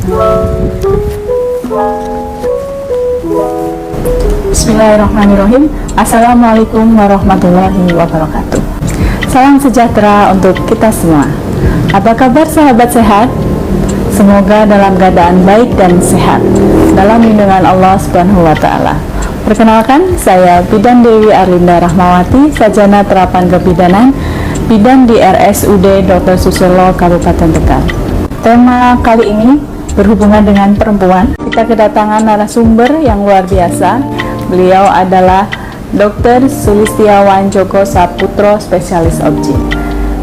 Bismillahirrahmanirrahim. Assalamualaikum warahmatullahi wabarakatuh. Salam sejahtera untuk kita semua. Apa kabar sahabat sehat? Semoga dalam keadaan baik dan sehat dalam lindungan Allah Subhanahu wa Ta'ala. Perkenalkan, saya Bidan Dewi Arlinda Rahmawati, Sarjana Terapan Kebidanan, Bidan di RSUD Dr. Susilo Kabupaten Tegal. Tema kali ini berhubungan dengan perempuan. Kita kedatangan narasumber yang luar biasa. Beliau adalah Dr. Sulistiawan Joko Saputro, spesialis obgyn.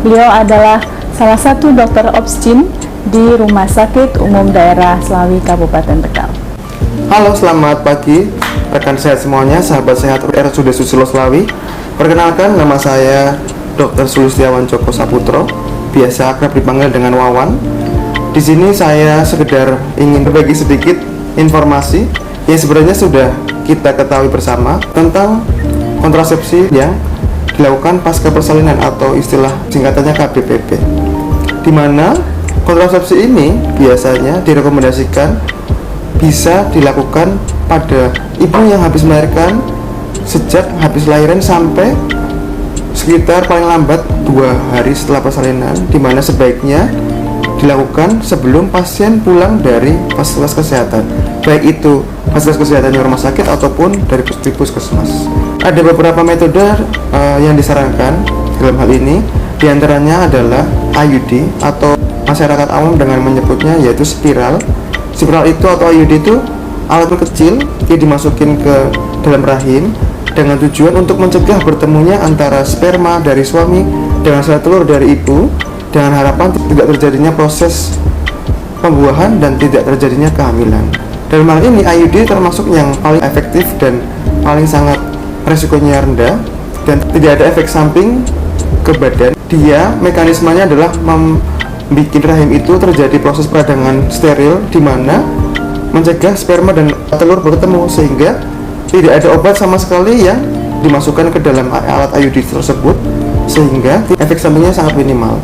Beliau adalah salah satu dokter obgyn di Rumah Sakit Umum Daerah Slawi Kabupaten Tegal. Halo, selamat pagi rekan sehat semuanya, sahabat sehat RSUD Susilo Slawi. Perkenalkan, nama saya Dr. Sulistiawan Joko Saputro, biasa akrab dipanggil dengan Wawan. Di sini saya sekedar ingin berbagi sedikit informasi yang sebenarnya sudah kita ketahui bersama tentang kontrasepsi yang dilakukan pasca persalinan atau istilah singkatannya KBPP, di mana kontrasepsi ini biasanya direkomendasikan bisa dilakukan pada ibu yang habis melahirkan sejak habis lahiran sampai sekitar paling lambat 2 hari setelah persalinan, di mana sebaiknya dilakukan sebelum pasien pulang dari fasilitas kesehatan, baik itu fasilitas kesehatan di rumah sakit ataupun dari puskesmas. Ada beberapa metode yang disarankan dalam hal ini, diantaranya adalah IUD atau masyarakat awam dengan menyebutnya yaitu spiral. Spiral itu atau IUD itu alat kecil yang dimasukin ke dalam rahim dengan tujuan untuk mencegah bertemunya antara sperma dari suami dengan sel telur dari ibu, dengan harapan tidak terjadinya proses pembuahan dan tidak terjadinya kehamilan. Dalam hal ini IUD termasuk yang paling efektif dan paling sangat resikonya rendah dan tidak ada efek samping ke badan. Dia mekanismenya adalah bikin rahim itu terjadi proses peradangan steril, di mana mencegah sperma dan telur bertemu sehingga tidak ada obat sama sekali yang dimasukkan ke dalam alat IUD tersebut, sehingga efek sampingnya sangat minimal.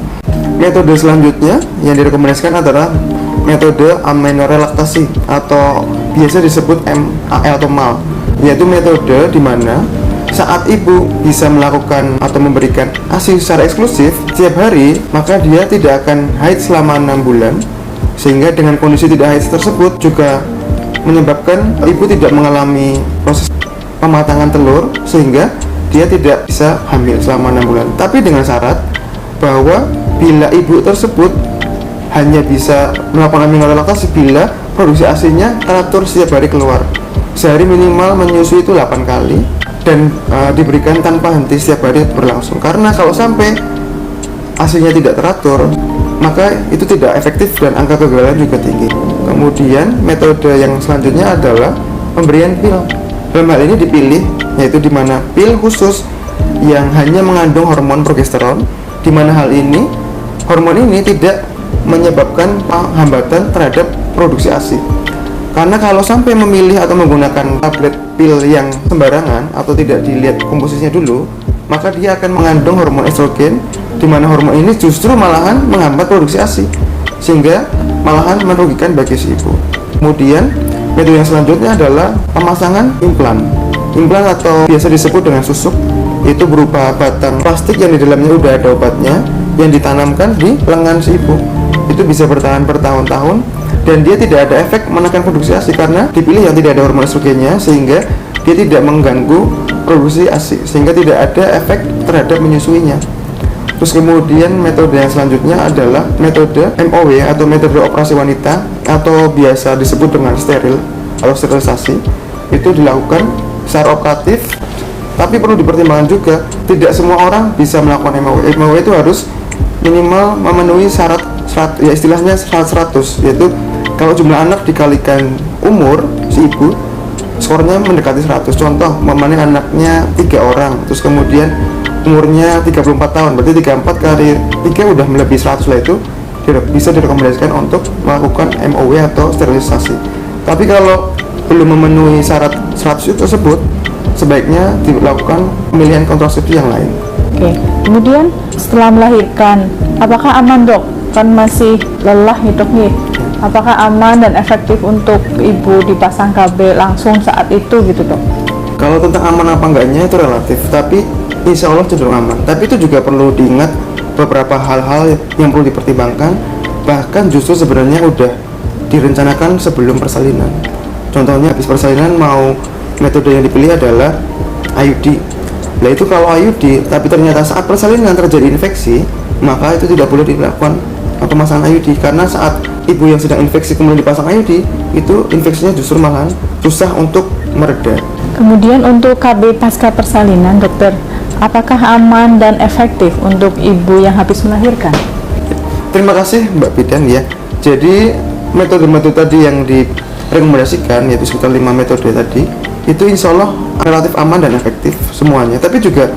Metode selanjutnya yang direkomendasikan adalah metode amenorelaktasi atau biasa disebut MAL atau MAL, yaitu metode di mana saat ibu bisa melakukan atau memberikan ASI secara eksklusif setiap hari, maka dia tidak akan haid selama 6 bulan, sehingga dengan kondisi tidak haid tersebut juga menyebabkan ibu tidak mengalami proses pematangan telur, sehingga dia tidak bisa hamil selama 6 bulan. Tapi dengan syarat bahwa bila ibu tersebut hanya bisa melakukan amenorelaktasi bila produksi ASI-nya teratur setiap hari keluar, sehari minimal menyusui itu 8 kali dan diberikan tanpa henti setiap hari berlangsung. Karena kalau sampai ASI-nya tidak teratur, maka itu tidak efektif dan angka kegagalan juga tinggi. Kemudian metode yang selanjutnya adalah pemberian pil. Dalam hal ini dipilih yaitu di mana pil khusus yang hanya mengandung hormon progesteron, di mana hal ini hormon ini tidak menyebabkan hambatan terhadap produksi ASI. Karena kalau sampai memilih atau menggunakan tablet pil yang sembarangan atau tidak dilihat komposisinya dulu, maka dia akan mengandung hormon estrogen, di mana hormon ini justru malahan menghambat produksi ASI, sehingga malahan merugikan bagi si ibu. Kemudian metode yang selanjutnya adalah pemasangan implan. Implan atau biasa disebut dengan susuk, itu berupa batang plastik yang di dalamnya udah ada obatnya yang ditanamkan di lengan si ibu. Itu bisa bertahan bertahun-tahun dan dia tidak ada efek menekan produksi ASI karena dipilih yang tidak ada hormon estrogennya, sehingga dia tidak mengganggu produksi ASI, sehingga tidak ada efek terhadap menyusuinya. Terus kemudian metode yang selanjutnya adalah metode MOW atau metode operasi wanita atau biasa disebut dengan steril atau sterilisasi. Itu dilakukan secara operatif, tapi perlu dipertimbangkan juga tidak semua orang bisa melakukan MOW. MOW itu harus minimal memenuhi syarat ya istilahnya syarat 100, yaitu kalau jumlah anak dikalikan umur si ibu, skornya mendekati 100. Contoh, mamanya anaknya 3 orang, terus kemudian umurnya 34 tahun, berarti 34 kali 3 udah melebihi 100 lah, itu bisa direkomendasikan untuk melakukan MOW atau sterilisasi. Tapi kalau belum memenuhi syarat 100 tersebut, sebaiknya dilakukan pemilihan kontrasepsi yang lain. Oke, kemudian setelah melahirkan, apakah aman dok kan masih lelah nih dok nih, apakah aman dan efektif untuk ibu dipasang KB langsung saat itu gitu dok? Kalau tentang aman apa enggaknya itu relatif, tapi insya Allah cenderung aman. Tapi itu juga perlu diingat beberapa hal-hal yang perlu dipertimbangkan, bahkan justru sebenarnya udah direncanakan sebelum persalinan. Contohnya habis persalinan mau metode yang dipilih adalah IUD. Nah itu kalau IUD, tapi ternyata saat persalinan terjadi infeksi, maka itu tidak boleh dilakukan pemasangan IUD, karena saat ibu yang sedang infeksi kemudian dipasang IUD, itu infeksinya justru malahan susah untuk mereda. Kemudian untuk KB pasca persalinan dokter, apakah aman dan efektif untuk ibu yang habis melahirkan? Terima kasih Mbak Bidan ya. Jadi metode-metode tadi yang direkomendasikan, yaitu sekitar 5 metode tadi, itu insya Allah relatif aman dan efektif semuanya. Tapi juga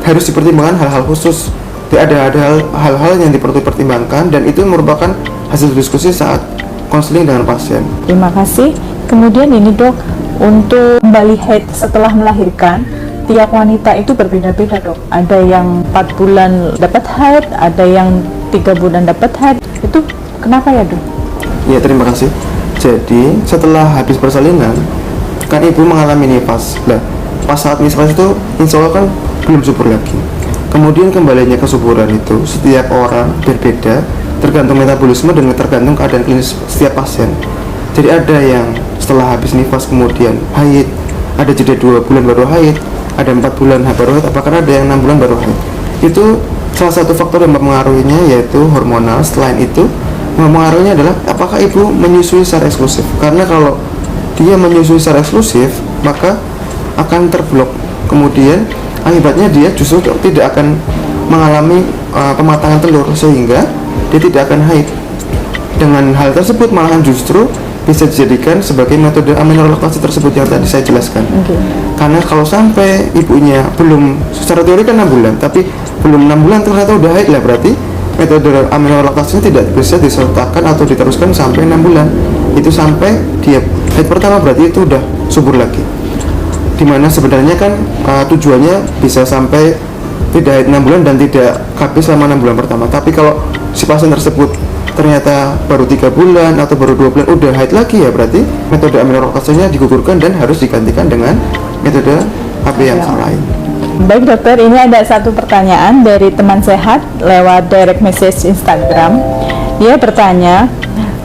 harus dipertimbangkan hal-hal khusus. Ada hal-hal yang perlu dipertimbangkan, dan itu merupakan hasil diskusi saat konseling dengan pasien. Terima kasih. Kemudian ini dok, untuk kembali haid setelah melahirkan, tiap wanita itu berbeda-beda dok. Ada yang 4 bulan dapat haid, ada yang 3 bulan dapat haid. Itu kenapa ya dok? Ya, terima kasih. Jadi setelah habis persalinan kan ibu mengalami nifas. Nah, pas saat nifas itu insya Allah kan belum subur lagi. Kemudian kembalinya kesuburan itu setiap orang berbeda, tergantung metabolisme dan tergantung keadaan klinis setiap pasien. Jadi ada yang setelah habis nifas kemudian haid, ada jeda 2 bulan baru haid, ada 4 bulan baru haid, bahkan ada yang 6 bulan baru haid. Itu salah satu faktor yang mempengaruhinya, yaitu hormonal. Selain itu mempengaruhinya adalah apakah ibu menyusui secara eksklusif, karena kalau dia menyusui secara eksklusif maka akan terblok, kemudian akibatnya dia justru tidak akan mengalami pematangan telur, sehingga dia tidak akan haid. Dengan hal tersebut malahan justru bisa dijadikan sebagai metode aminorelaksasi tersebut yang tadi saya jelaskan. Karena kalau sampai ibunya belum, secara teori kan 6 bulan, tapi belum 6 bulan ternyata udah haid, lah berarti metode aminorelaksasinya tidak bisa disertakan atau diteruskan sampai 6 bulan. Itu sampai dia haid pertama, berarti itu udah subur lagi. Dimana sebenarnya kan tujuannya bisa sampai tidak haid 6 bulan dan tidak KB selama 6 bulan pertama. Tapi kalau si pasien tersebut ternyata baru 3 bulan atau baru 2 bulan udah haid lagi, ya berarti metode aminorelaksasinya digugurkan dan harus digantikan dengan metode KB yang lain. Baik dokter, ini ada satu pertanyaan dari teman sehat lewat direct message Instagram. Dia bertanya,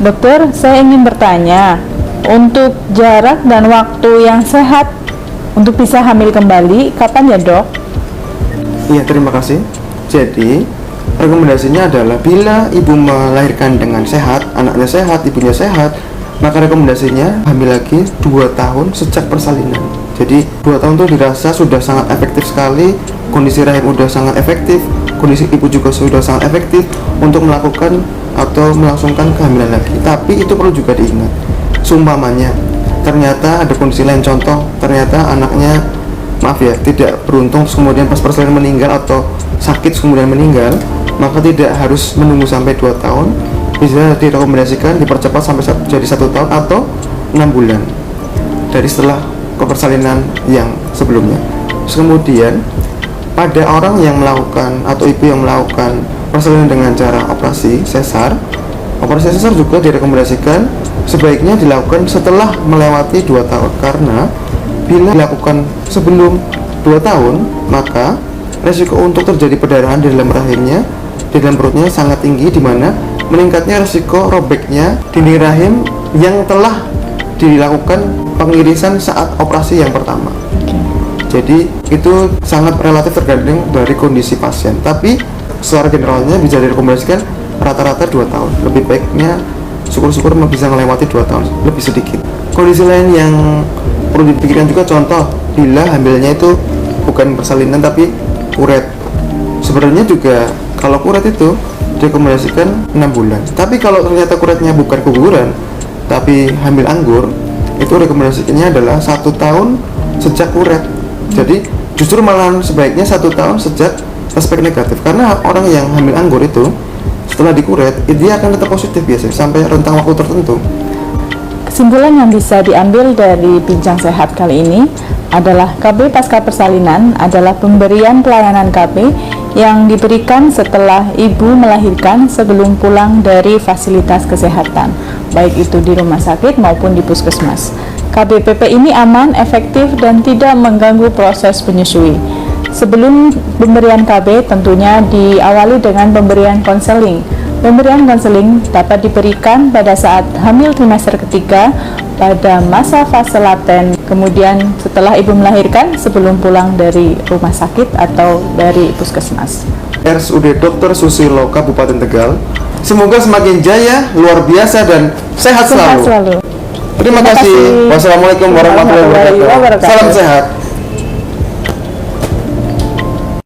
dokter, saya ingin bertanya, untuk jarak dan waktu yang sehat untuk bisa hamil kembali, kapan ya dok? Iya, terima kasih. Jadi rekomendasinya adalah bila ibu melahirkan dengan sehat, anaknya sehat, ibunya sehat, maka rekomendasinya hamil lagi 2 tahun sejak persalinan. Jadi 2 tahun itu dirasa sudah sangat efektif sekali, kondisi rahim sudah sangat efektif, kondisi ibu juga sudah sangat efektif untuk melakukan atau melangsungkan kehamilan lagi. Tapi itu perlu juga diingat, seumpamanya ternyata ada kondisi lain, contoh ternyata anaknya tidak beruntung kemudian pas persalinan meninggal atau sakit kemudian meninggal, maka tidak harus menunggu sampai 2 tahun, bisa direkomendasikan dipercepat sampai jadi 1 tahun atau 6 bulan dari setelah persalinan yang sebelumnya. Kemudian pada orang yang melakukan atau ibu yang melakukan persalinan dengan cara operasi sesar juga direkomendasikan sebaiknya dilakukan setelah melewati 2 tahun, karena bila dilakukan sebelum 2 tahun maka resiko untuk terjadi perdarahan di dalam rahimnya, di dalam perutnya sangat tinggi, di mana meningkatnya resiko robeknya dinding rahim yang telah dilakukan pengirisan saat operasi yang pertama. Jadi itu sangat relatif tergantung dari kondisi pasien, tapi secara generalnya bisa direkomendasikan rata-rata 2 tahun. Lebih baiknya syukur-syukur bisa melewati 2 tahun, lebih sedikit. Kondisi lain yang perlu dipikirkan juga, contoh bila hamilnya itu bukan persalinan tapi kuret. Sebenarnya juga kalau kuret itu direkomendasikan 6 bulan. Tapi kalau ternyata kuretnya bukan keguguran tapi hamil anggur, itu rekomendasinya adalah 1 tahun sejak kuret. Jadi justru malah sebaiknya 1 tahun sejak aspek negatif, karena orang yang hamil anggur itu setelah dikuret dia akan tetap positif biasanya sampai rentang waktu tertentu. Kesimpulan yang bisa diambil dari bincang sehat kali ini adalah KB pasca persalinan adalah pemberian pelayanan KB yang diberikan setelah ibu melahirkan sebelum pulang dari fasilitas kesehatan, baik itu di rumah sakit maupun di puskesmas. KBPP ini aman, efektif, dan tidak mengganggu proses penyusui. Sebelum pemberian KB tentunya diawali dengan pemberian konseling. Pemberian konseling dapat diberikan pada saat hamil trimester ketiga, pada masa fase laten, kemudian setelah ibu melahirkan sebelum pulang dari rumah sakit atau dari puskesmas. RSUD Dr. Susilo Kabupaten Tegal. Semoga semakin jaya, luar biasa, dan sehat selalu. Sehat selalu. Terima kasih. Wassalamualaikum warahmatullahi wabarakatuh. Salam sehat.